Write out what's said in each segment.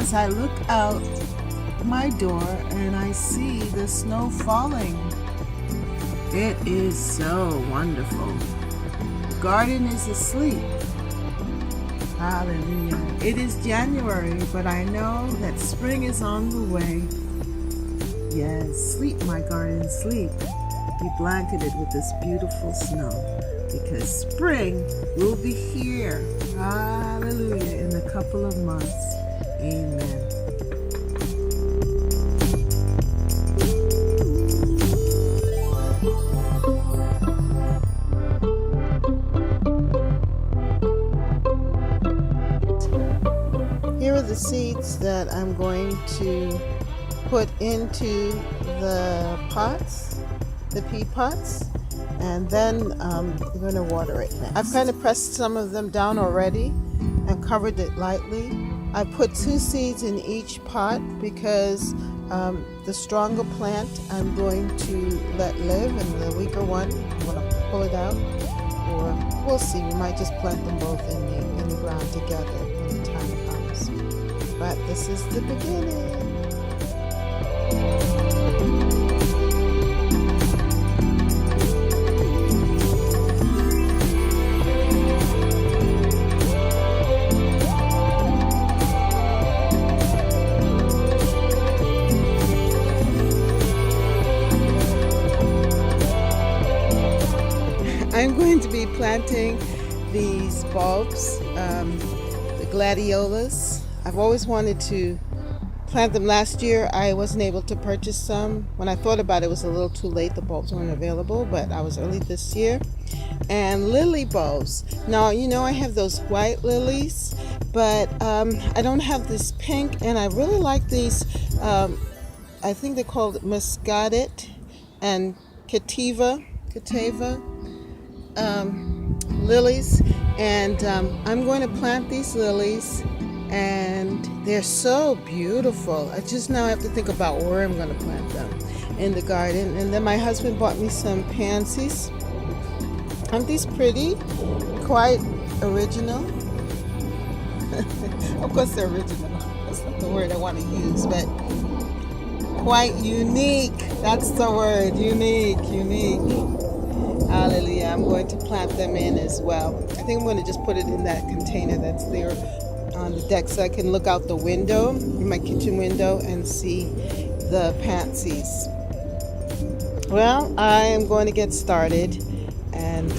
as I look out my door and I see the snow falling. It is so wonderful. The garden is asleep. Hallelujah. It is January, but I know that spring is on the way. Yes, sleep, my garden, sleep. Be blanketed with this beautiful snow, because spring will be here. Hallelujah. In a couple of months. Amen. Here are the seeds that I'm going to put into the pots, the pea pots, and then I'm going to water it next. I've kind of pressed some of them down already and covered it lightly. I put 2 seeds in each pot because the stronger plant I'm going to let live, and the weaker one I'm going to pull it out, or we'll see. We might just plant them both in the ground together when the time comes. But this is the beginning. I'm going to be planting these bulbs, the gladiolas. I've always wanted to plant them. Last year I wasn't able to purchase some. When I thought about it, it was a little too late. The bulbs weren't available, but I was early this year. And lily bulbs. Now, you know, I have those white lilies, but I don't have this pink, and I really like these. I think they're called muscadit and cattiva lilies, and I'm going to plant these lilies, and they're so beautiful. I just now have to think about where I'm going to plant them in the garden. And then my husband bought me some pansies. Aren't these pretty? Quite original. Of course they're original. That's not the word I want to use, but quite unique. That's the word. Unique. Hallelujah. I'm going to plant them in as well. I think I'm going to just put it in that container that's there on the deck so I can look out the window, in my kitchen window, and see the pansies. Well, I am going to get started, and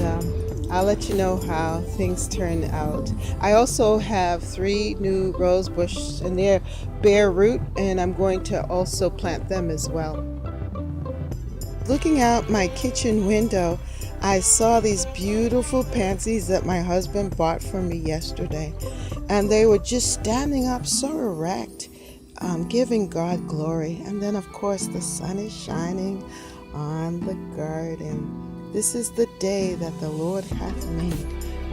I'll let you know how things turn out. I also have 3 new rose bushes, and they're bare root, and I'm going to also plant them as well. Looking out my kitchen window, I saw these beautiful pansies that my husband bought for me yesterday, and they were just standing up so erect, giving God glory. And then of course the sun is shining on the garden. This is the day that the Lord hath made.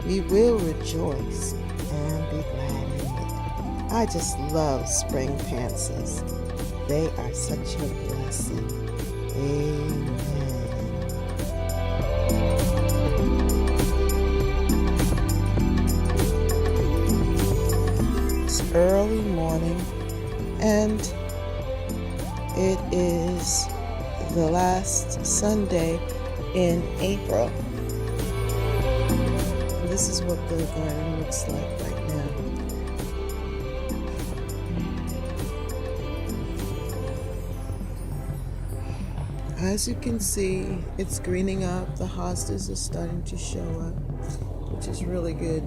We will rejoice and be glad in it. I just love spring pansies. They are such a blessing. Amen. It's early morning, and it is the last Sunday in April. This is what the garden looks like right now. As you can see, it's greening up. The hostas are starting to show up, which is really good.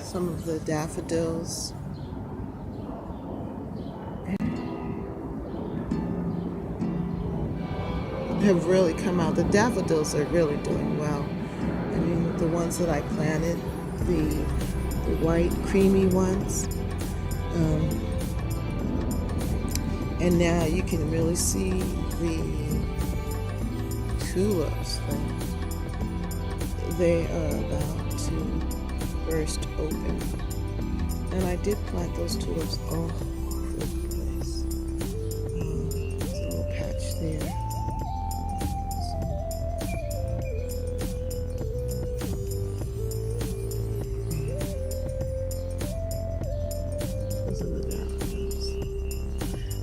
Some of the daffodils have really come out. The daffodils are really doing well. I mean, the ones that I planted, the white creamy ones, and now you can really see the tulips. They are about to burst open, and I did plant those tulips all over the place. There's a little patch there.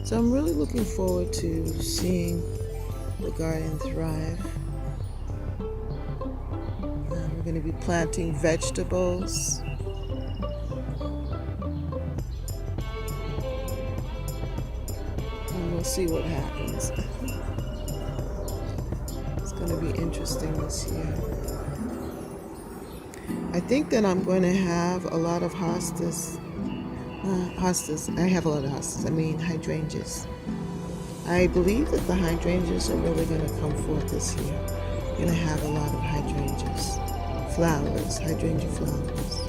So I'm really looking forward to seeing the garden thrive. We're going to be planting vegetables. And we'll see what happens. It's going to be interesting this year. I think that I'm going to have a lot of hostas. I have a lot of hostas. I mean hydrangeas. I believe that the hydrangeas are really going to come forth this year. We're going to have a lot of hydrangeas. Flowers, hydrangea flowers.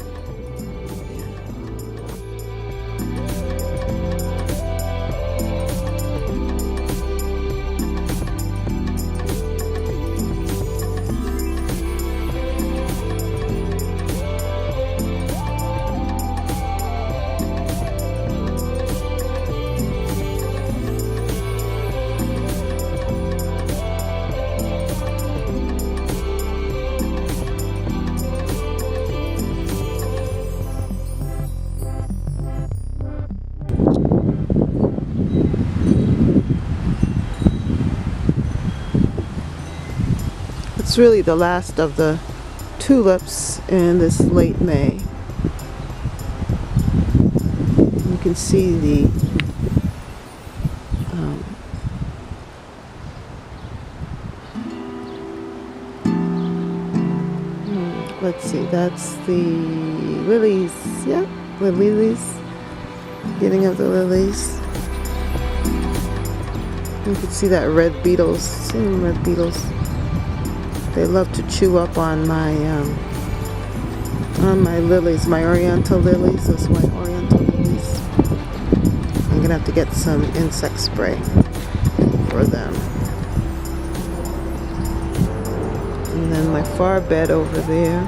It's really the last of the tulips in this late May. You can see the let's see, that's the lilies. Yeah, the lilies. Beginning of the lilies. You can see that red beetles. See them red beetles? They love to chew up on my lilies, my oriental lilies, those white oriental lilies. I'm gonna have to get some insect spray for them. And then my far bed over there.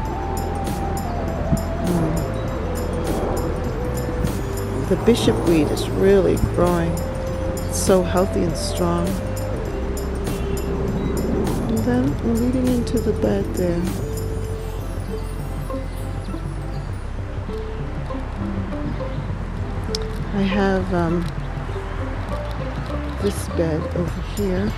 The bishopweed is really growing. It's so healthy and strong. And then leading into the bed there. I have this bed over here.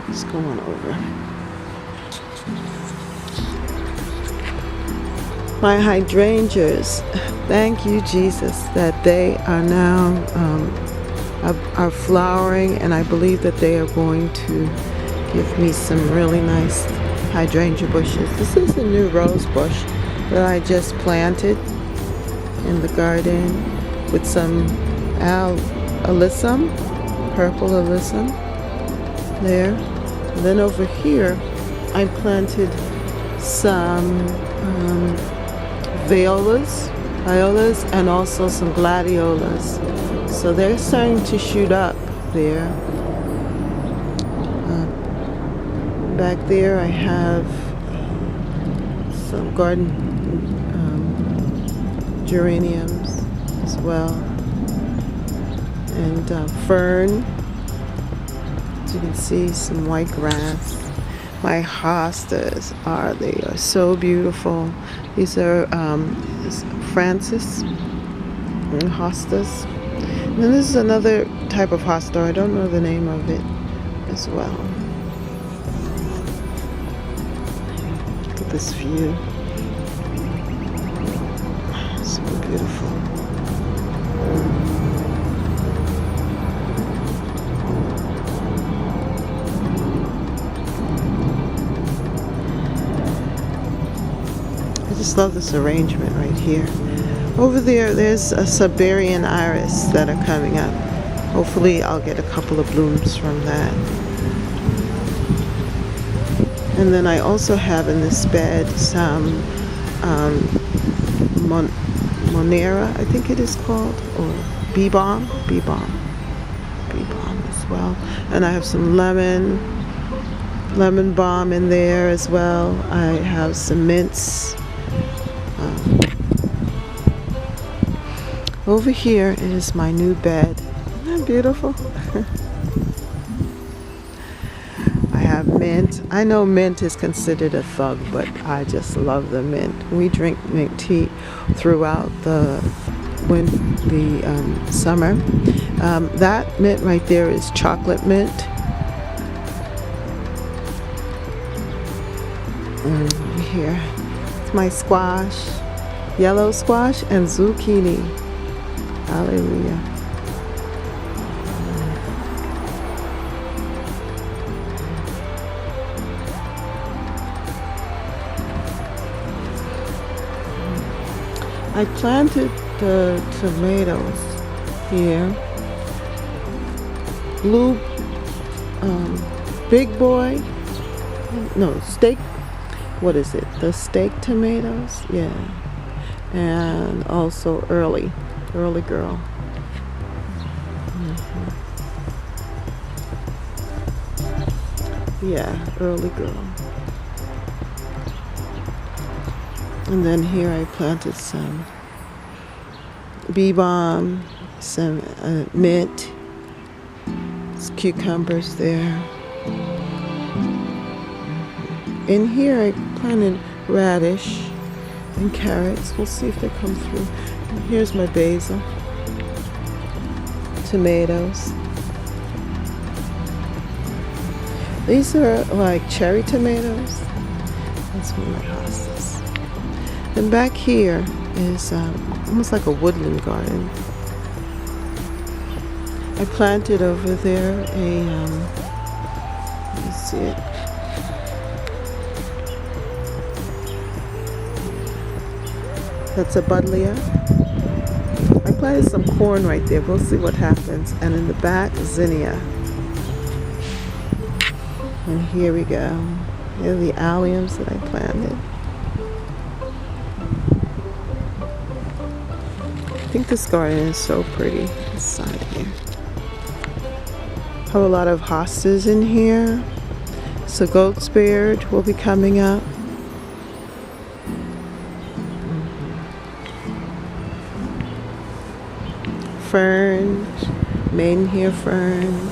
Let's go on over. My hydrangeas, thank you, Jesus, that they are now are flowering, and I believe that they are going to give me some really nice hydrangea bushes. This is a new rose bush that I just planted in the garden with some alyssum, purple alyssum there. And then over here I planted some violas and also some gladiolas. So they're starting to shoot up there. Back there I have some garden geraniums as well, and fern. As you can see, some white grass. My hostas they are so beautiful. These are Francis hostas. And then this is another type of hosta. I don't know the name of it as well. Look at this view. So beautiful. I just love this arrangement right here. Over there's a Siberian iris that are coming up. Hopefully I'll get a couple of blooms from that. And then I also have in this bed some Monera, I think it is called, or bee balm as well. And I have some lemon balm in there as well. I have some mints. Over here is my new bed. Isn't that beautiful? mint. I know mint is considered a thug, but I just love the mint. We drink mint tea throughout the summer. That mint right there is chocolate mint. And over here, it's my squash, yellow squash and zucchini. Hallelujah. I planted the tomatoes here. Blue, big boy, no, steak, what is it? The steak tomatoes, yeah. And also early girl. Yeah, early girl. And then here I planted some bee balm, some mint, cucumbers there. In here I planted radish and carrots. We'll see if they come through. And here's my basil, tomatoes. These are like cherry tomatoes. That's one of my hostas. And back here is almost like a woodland garden. I planted over there let me see it. That's a buddleia. I planted some corn right there. We'll see what happens. And in the back, zinnia. And here we go. Here are the alliums that I planted. I think this garden is so pretty, this side here. Have a lot of hostas in here. So goat's beard will be coming up. Fern, maidenhair fern.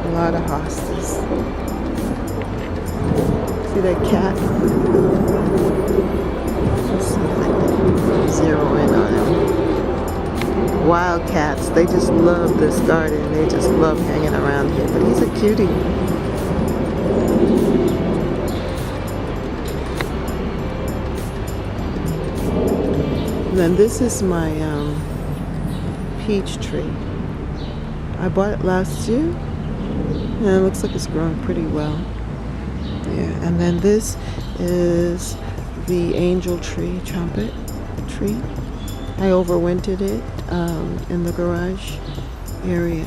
A lot of hostas. See that cat? Let's see if I can zero in on him. Wild cats, they just love this garden. They just love hanging around here. But he's a cutie. And then this is my peach tree. I bought it last year. And it looks like it's growing pretty well. Yeah, and then this is the angel tree, trumpet tree. I overwintered it in the garage area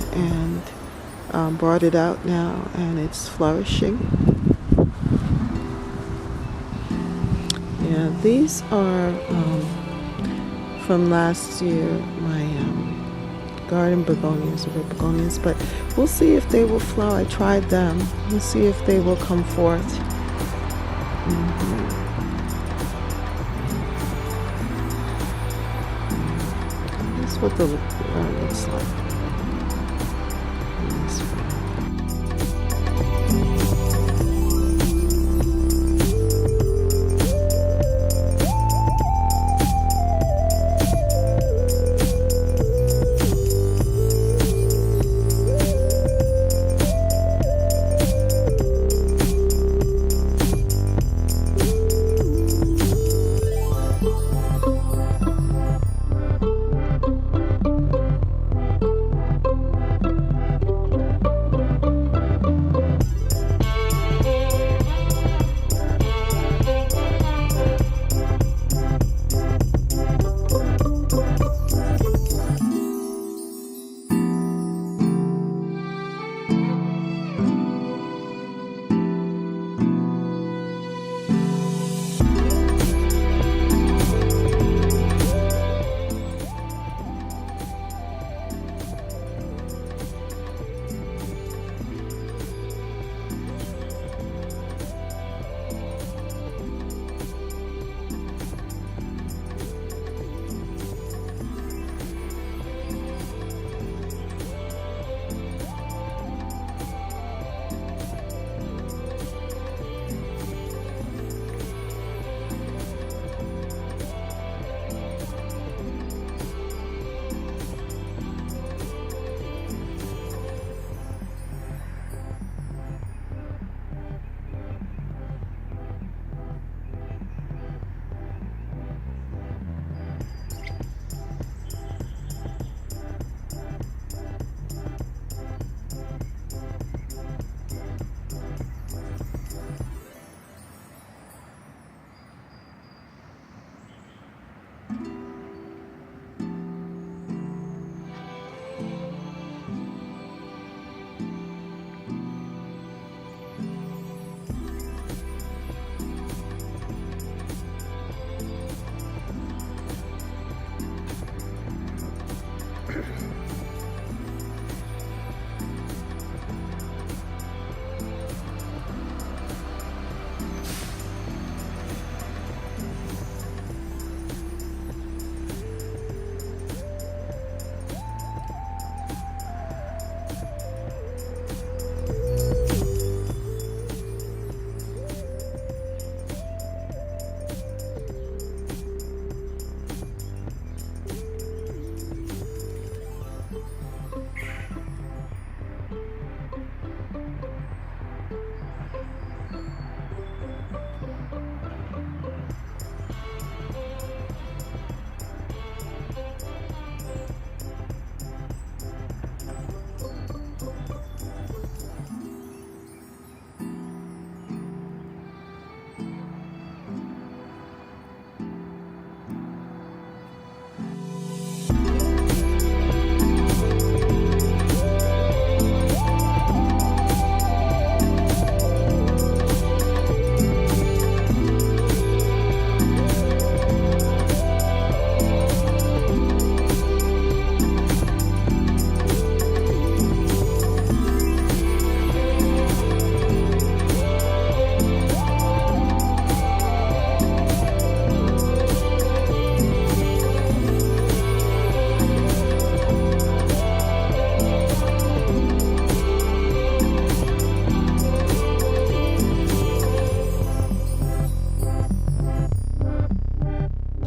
and brought it out now, and it's flourishing. Yeah, these are from last year, my garden begonias, or begonias, but we'll see if they will flower. I tried them. We'll see if they will come forth. That's what the looks like.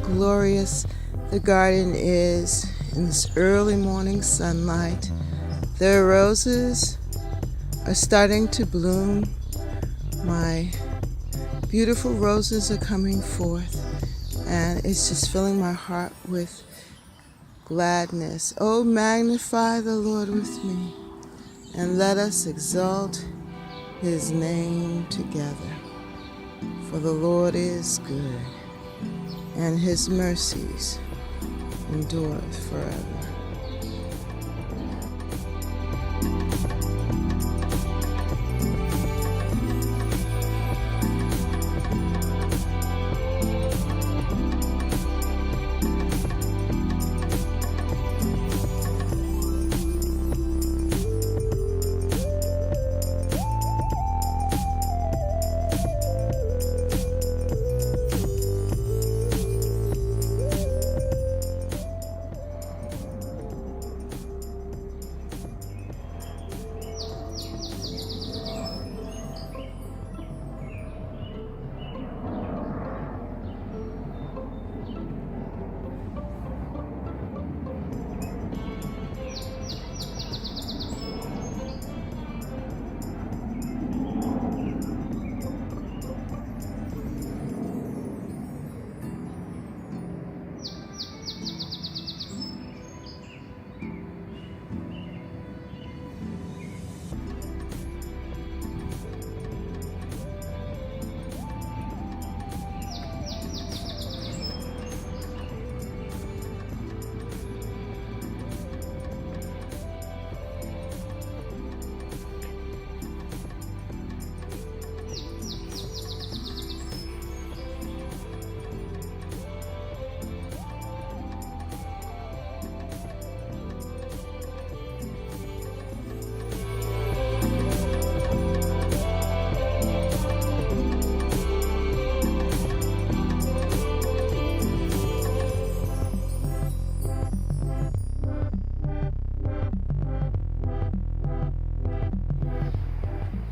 glorious the garden is in this early morning sunlight. The roses are starting to bloom. My beautiful roses are coming forth, and it's just filling my heart with gladness. Oh, magnify the Lord with me, and let us exalt his name together. For the Lord is good, and his mercies endure forever.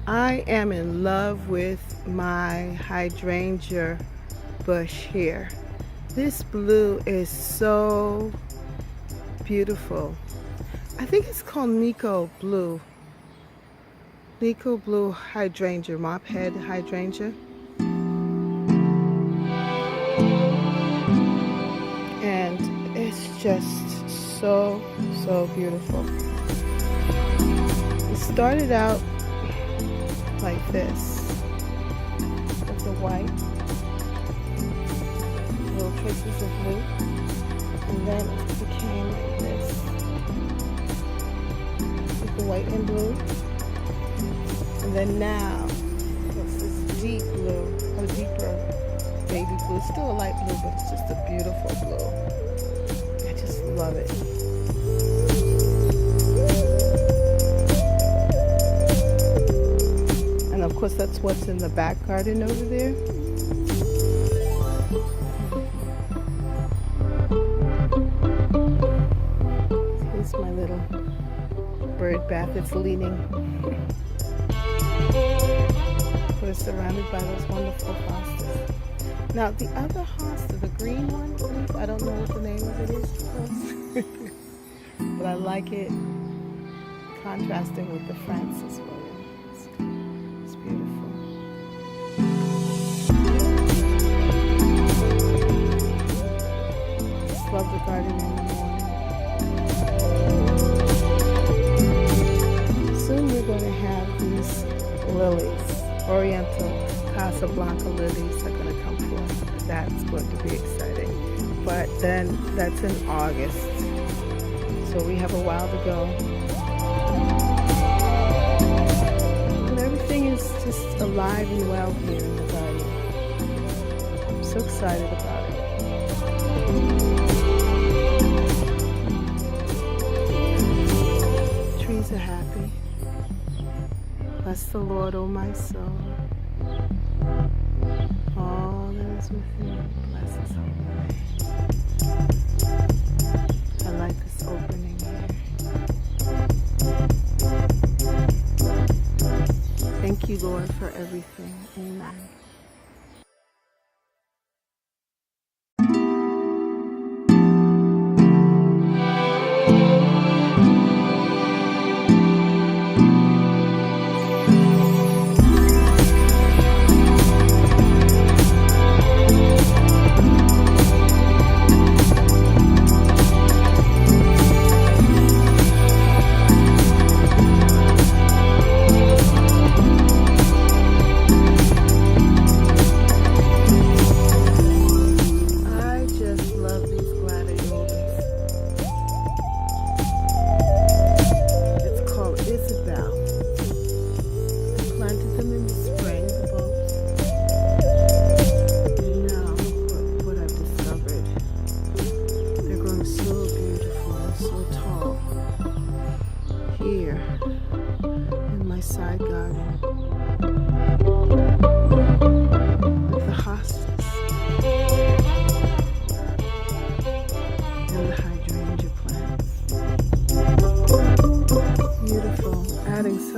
I am in love with my hydrangea bush here. This blue is so beautiful. I think it's called Nico Blue. Nico Blue hydrangea, mop head hydrangea. And it's just so beautiful. It started out like this, with the white, little traces of blue, and then it became like this, with the white and blue, and then now it's this deep blue, a deeper baby blue, still a light blue, but it's just a beautiful blue. I just love it. Of course, that's what's in the back garden over there. Here's my little bird bath. It's leaning. But it's surrounded by those wonderful hostas. Now, the other hosta, the green one, I don't know what the name of it is, of course. But I like it contrasting with the Francis one. Love the garden in the morning. Soon we're going to have these lilies, Oriental Casablanca lilies are going to come forth. That's going to be exciting. But then that's in August, so we have a while to go. And everything is just alive and well here in the garden. I'm so excited about it. Are happy. Bless the Lord, O my soul. All that is within me, bless his holy name. I like this opening here. Thank you, Lord, for everything. Amen.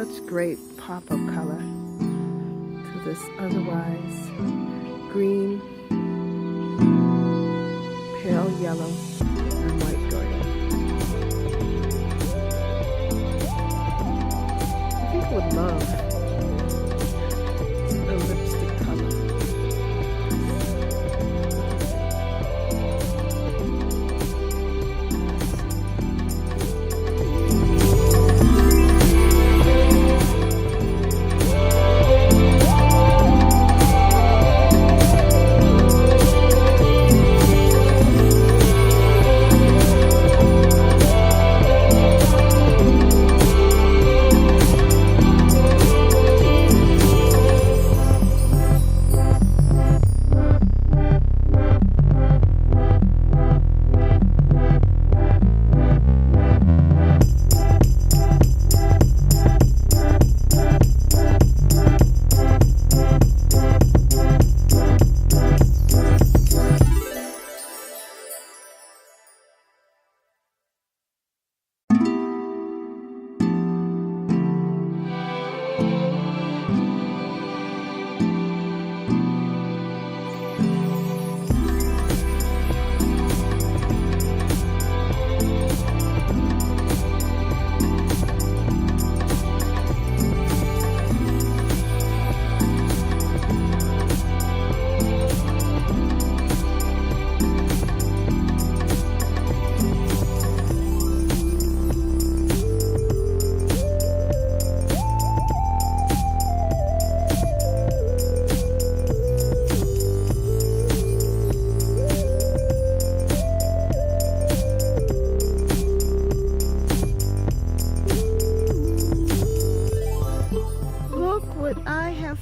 such great pop-up color to this otherwise green, pale yellow, and white garden. I think I would love a lipstick color.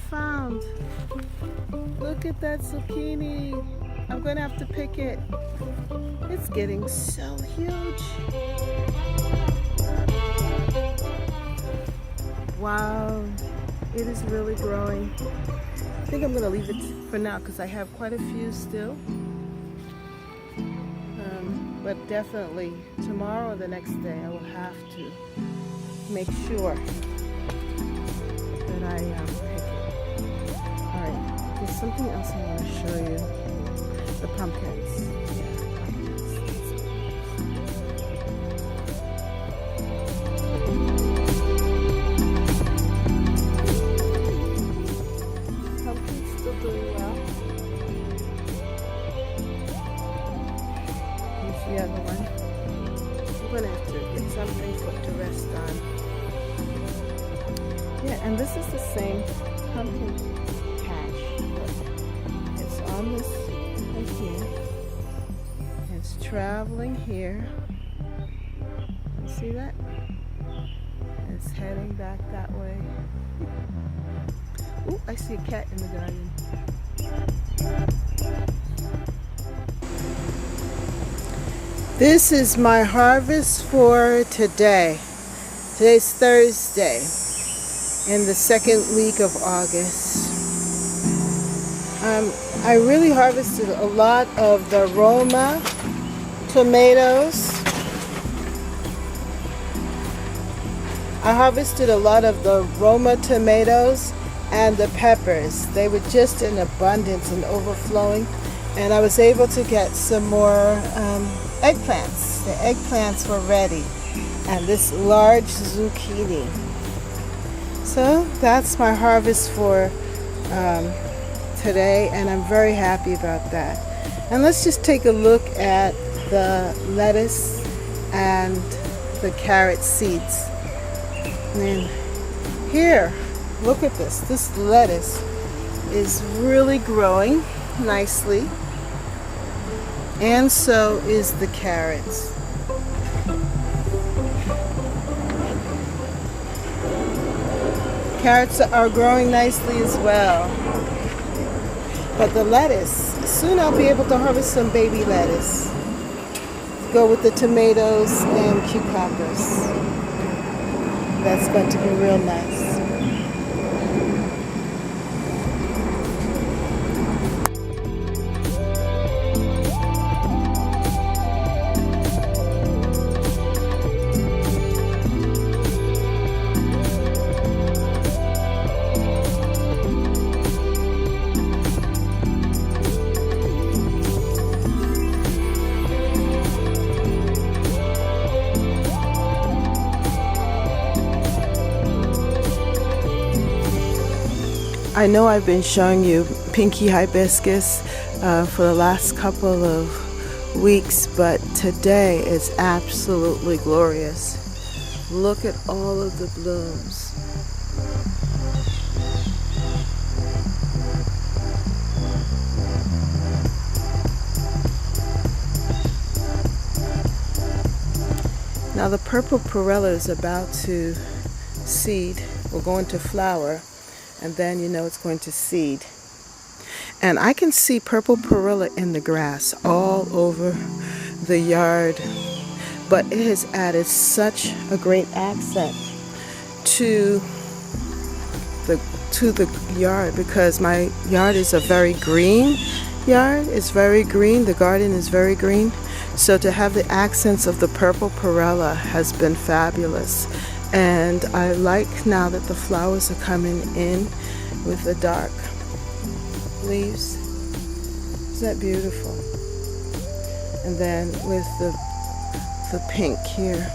Found. Look at that zucchini. I'm gonna have to pick it. It's getting so huge. Wow, it is really growing. I think I'm gonna leave it for now because I have quite a few still. But definitely tomorrow or the next day I will have to make sure that I pick it. Alright, there's something else I want to show you. The pumpkins. Pumpkins still doing well. Here's the other one. I'm going to have to get something to rest on. Yeah, and this is the same pumpkin patch. It's on this right here. It's traveling here. You see that? It's heading back that way. Ooh, I see a cat in the garden. This is my harvest for today. Today's Thursday. In the second week of August. I really harvested a lot of the Roma tomatoes. I harvested a lot of the Roma tomatoes and the peppers. They were just in abundance and overflowing. And I was able to get some more eggplants. The eggplants were ready. And this large zucchini. So that's my harvest for today, and I'm very happy about that. And let's just take a look at the lettuce and the carrot seeds. And here, look at this. This lettuce is really growing nicely, and so is the carrots. Carrots are growing nicely as well. But the lettuce, soon I'll be able to harvest some baby lettuce. Go with the tomatoes and cucumbers. That's going to be real nice. I know I've been showing you pinky hibiscus for the last couple of weeks, but today is absolutely glorious. Look at all of the blooms. Now the purple perilla is about to seed or go into flower, and then you know it's going to seed. And I can see purple perilla in the grass all over the yard, but it has added such a great accent to the yard, because my yard is a very green yard. It's very green. The garden is very green. So to have the accents of the purple perilla has been fabulous. And I like now that the flowers are coming in with the dark leaves. Isn't that beautiful? And then with the pink here.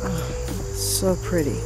Oh, so pretty.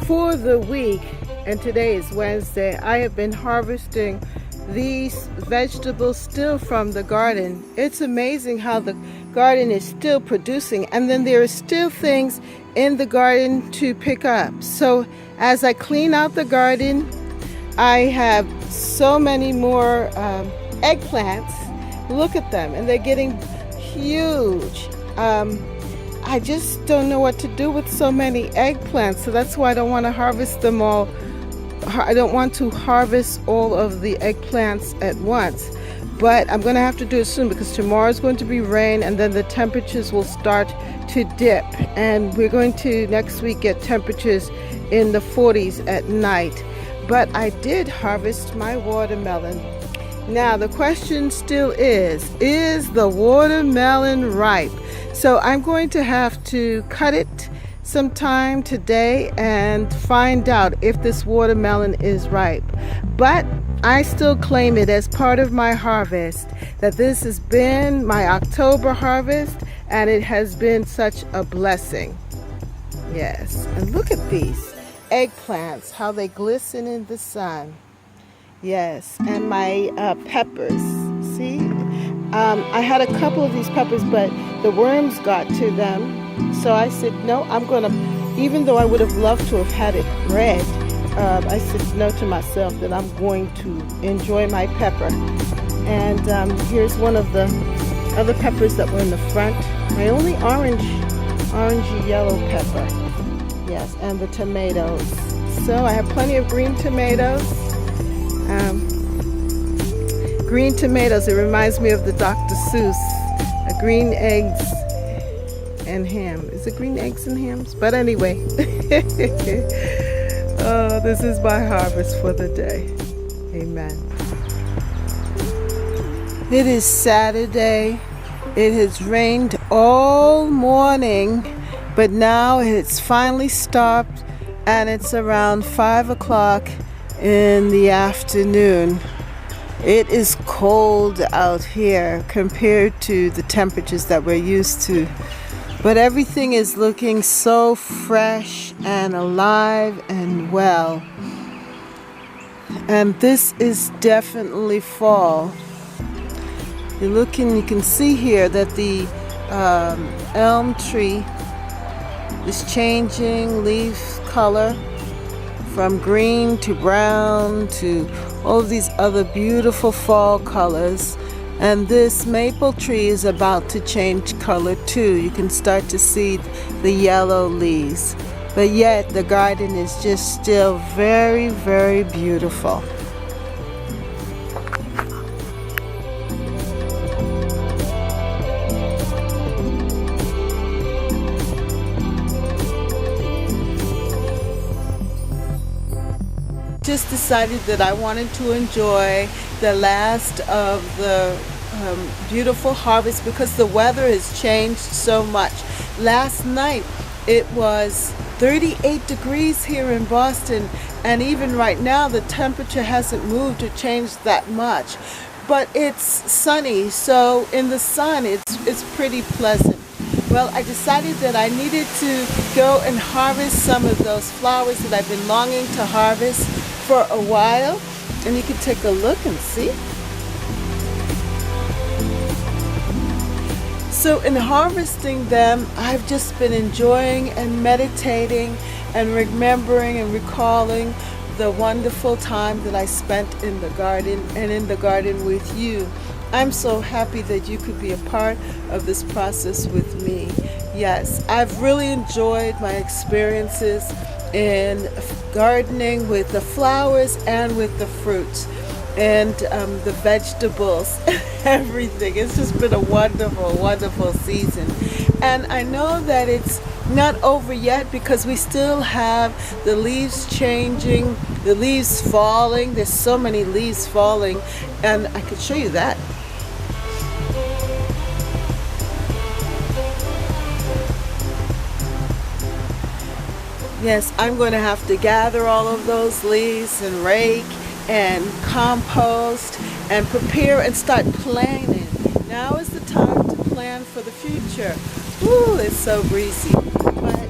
For the week, and today is Wednesday, I have been harvesting these vegetables still from the garden. It's amazing how the garden is still producing, and then there are still things in the garden to pick up. So as I clean out the garden, I have so many more eggplants. Look at them, and they're getting huge. I just don't know what to do with so many eggplants, so that's why I don't want to harvest them all. I don't want to harvest all of the eggplants at once, but I'm going to have to do it soon because tomorrow is going to be rain, and then the temperatures will start to dip, and we're going to next week get temperatures in the 40s at night. But I did harvest my watermelon. Now the question still is the watermelon ripe? So I'm going to have to cut it sometime today and find out if this watermelon is ripe. But I still claim it as part of my harvest, that this has been my October harvest, and it has been such a blessing. Yes, and look at these eggplants, how they glisten in the sun. Yes, and my peppers, see? I had a couple of these peppers, but the worms got to them. So I said, no, I'm going to, even though I would have loved to have had it red, I said no to myself that I'm going to enjoy my pepper. And here's one of the other peppers that were in the front. My only orangey yellow pepper. Yes, and the tomatoes. So I have plenty of green tomatoes. Green tomatoes, it reminds me of the Dr. Seuss, green eggs and ham. Is it green eggs and hams? But anyway, oh, this is my harvest for the day. Amen. It is Saturday. It has rained all morning, but now it's finally stopped, and it's around 5 o'clock in the afternoon. It is cold out here compared to the temperatures that we're used to, but everything is looking so fresh and alive and well. And this is definitely fall. You can see here that the elm tree is changing leaf color from green to brown to all of these other beautiful fall colors. And this maple tree is about to change color too. You can start to see the yellow leaves. But yet the garden is just still very, very beautiful. Just decided that I wanted to enjoy the last of the beautiful harvest because the weather has changed so much. Last night it was 38 degrees here in Boston, and even right now the temperature hasn't moved or changed that much. But it's sunny, so in the sun it's pretty pleasant. Well, I decided that I needed to go and harvest some of those flowers that I've been longing to harvest for a while. And you can take a look and see. So in harvesting them, I've just been enjoying and meditating and remembering and recalling the wonderful time that I spent in the garden and in the garden with you. I'm so happy that you could be a part of this process with me. Yes, I've really enjoyed my experiences in gardening with the flowers and with the fruits and the vegetables, everything. It's just been a wonderful, wonderful season. And I know that it's not over yet because we still have the leaves changing, the leaves falling. There's so many leaves falling, and I could show you that. Yes, I'm going to have to gather all of those leaves and rake and compost and prepare and start planning. Now is the time to plan for the future. Ooh, it's so breezy. But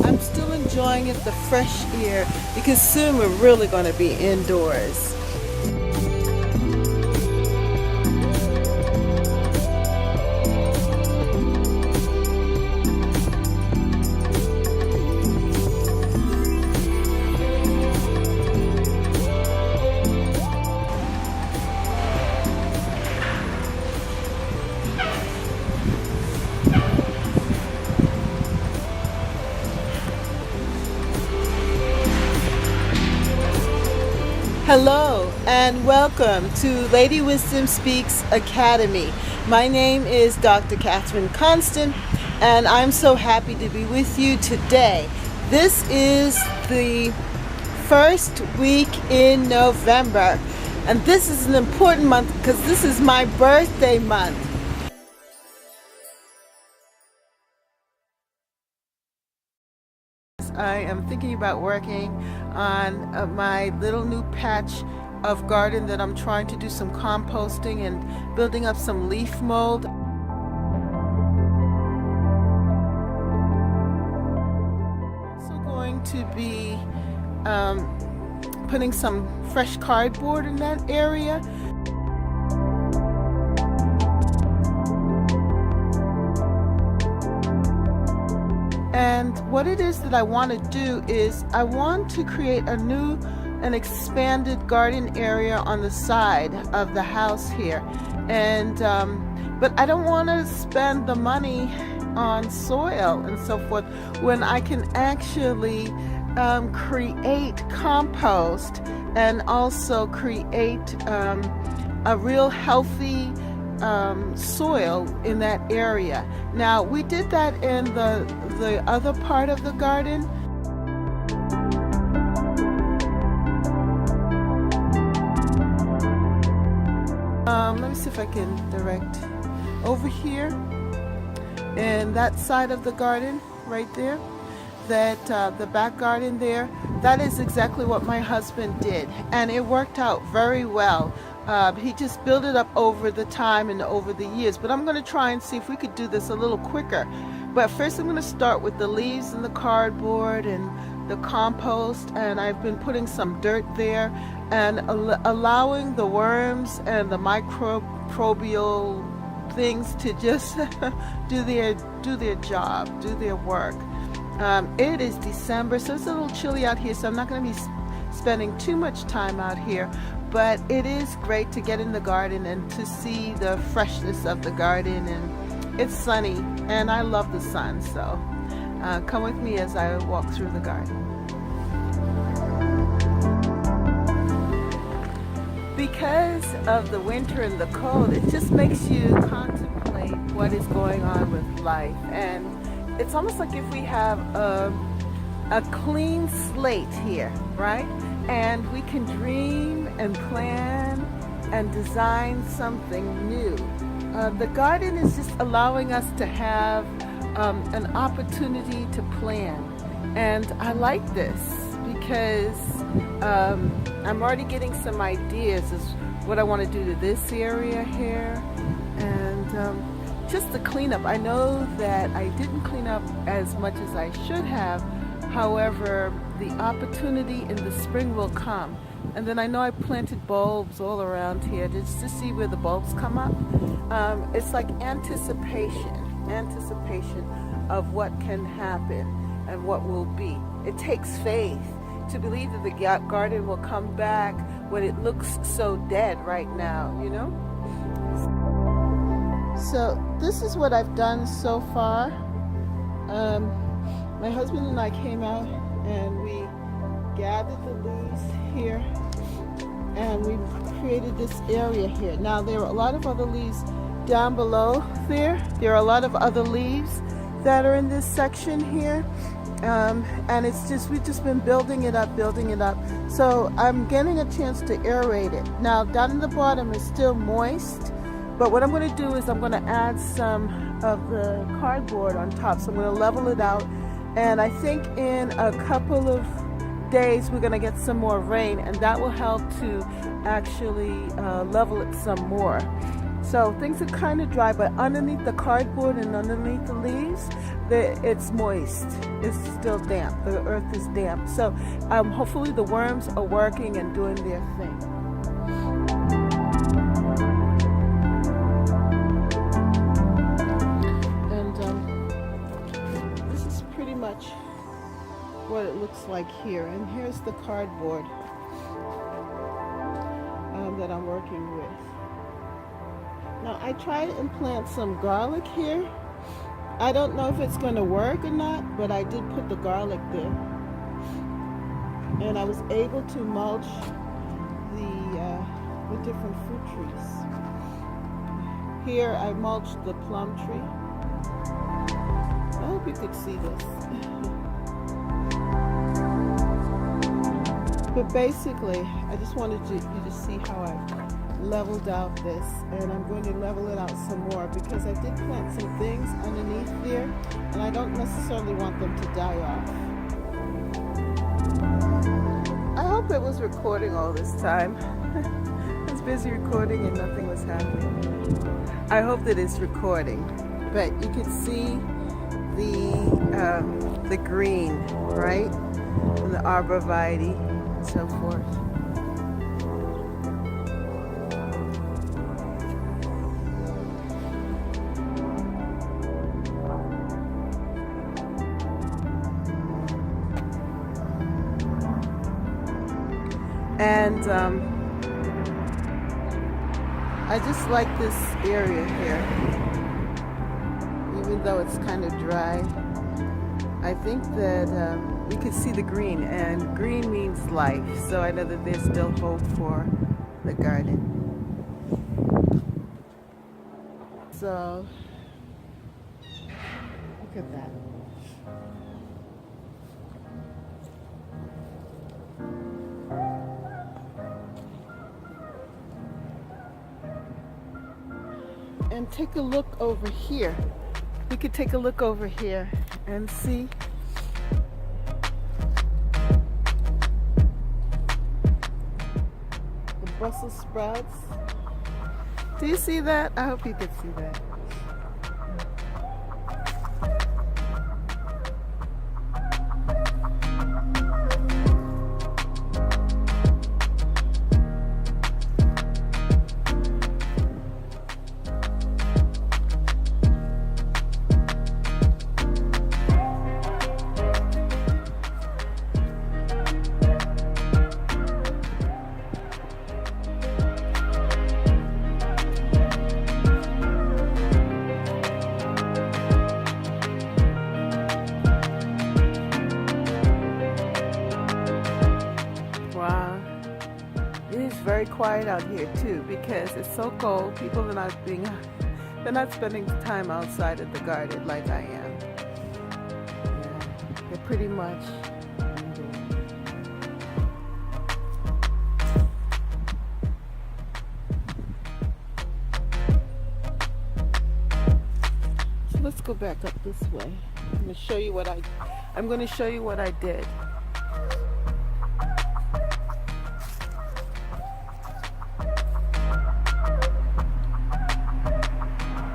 I'm still enjoying it, the fresh air, because soon we're really going to be indoors. Hello and welcome to Lady Wisdom Speaks Academy. My name is Dr. Catherine Constant, and I'm so happy to be with you today. This is the first week in November, and this is an important month because this is my birthday month. I am thinking about working on my little new patch of garden that I'm trying to do some composting and building up some leaf mold. I'm also going to be putting some fresh cardboard in that area. And what it is that I want to do is I want to create a new and expanded garden area on the side of the house here. And but I don't want to spend the money on soil and so forth when I can actually create compost and also create a real healthy soil in that area. Now we did that in the other part of the garden. Let me see if I can direct over here and that side of the garden right there, that the back garden there, that is exactly what my husband did, and it worked out very well. He just built it up over the time and over the years, but I'm going to try and see if we could do this a little quicker. But first I'm going to start with the leaves and the cardboard and the compost, and I've been putting some dirt there and allowing the worms and the microbial things to just do their job, do their work. It is December, so it's a little chilly out here, so I'm not going to be spending too much time out here, but it is great to get in the garden and to see the freshness of the garden, and it's sunny and I love the sun, so come with me as I walk through the garden. Because of the winter and the cold, it just makes you contemplate what is going on with life, and it's almost like if we have a clean slate here, right? And we can dream and plan and design something new. The garden is just allowing us to have an opportunity to plan. And I like this because I'm already getting some ideas as what I want to do to this area here. And just the cleanup. I know that I didn't clean up as much as I should have. However, the opportunity in the spring will come. And then I know I planted bulbs all around here just to see where the bulbs come up. It's like anticipation of what can happen and what will be. It takes faith to believe that the garden will come back when it looks so dead right now, you know? So this is what I've done so far. My husband and I came out and we gathered the leaves here and we created this area here. Now there are a lot of other leaves down below there. There are a lot of other leaves that are in this section here. And it's just, we've just been building it up. So I'm getting a chance to aerate it. Now down in the bottom is still moist, but what I'm going to do is I'm going to add some of the cardboard on top. So I'm going to level it out. And I think in a couple of days we're going to get some more rain, and that will help to actually level it some more. So things are kind of dry, but underneath the cardboard and underneath the leaves, it's moist. It's still damp. The earth is damp. So hopefully the worms are working and doing their thing. And this is pretty much what it looks like here. And here's the cardboard that I'm working with. Now I tried to implant some garlic here. I don't know if it's going to work or not, but I did put the garlic there. And I was able to mulch the different fruit trees. Here I mulched the plum tree. I hope you could see this. But basically, I just wanted you to see how I've leveled out this, and I'm going to level it out some more because I did plant some things underneath there, and I don't necessarily want them to die off. I hope it was recording all this time. I was busy recording and nothing was happening. I hope that it's recording, but you can see the green, right? And the arborvitae and so forth. And I just like this area here, even though it's kind of dry. I think that we could see the green, and green means life, so I know that there's still hope for the garden. So look at that. And take a look over here. We could take a look over here and see the Brussels sprouts. Do you see that? I hope you could see that. Very quiet out here too because it's so cold. People are they're not spending time outside of the garden like I am. Yeah, they're pretty much indoors. So let's go back up this way. I'm going to show you what I did.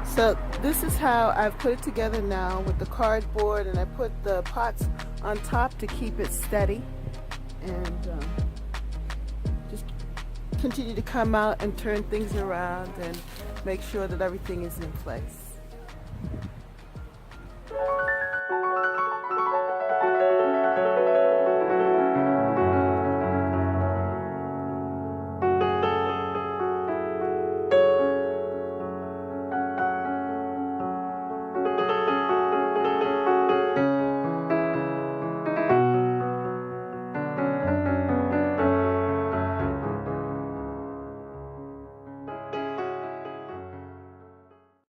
So this is how I've put it together now with the cardboard, and I put the pots on top to keep it steady, and just continue to come out and turn things around and make sure that everything is in place.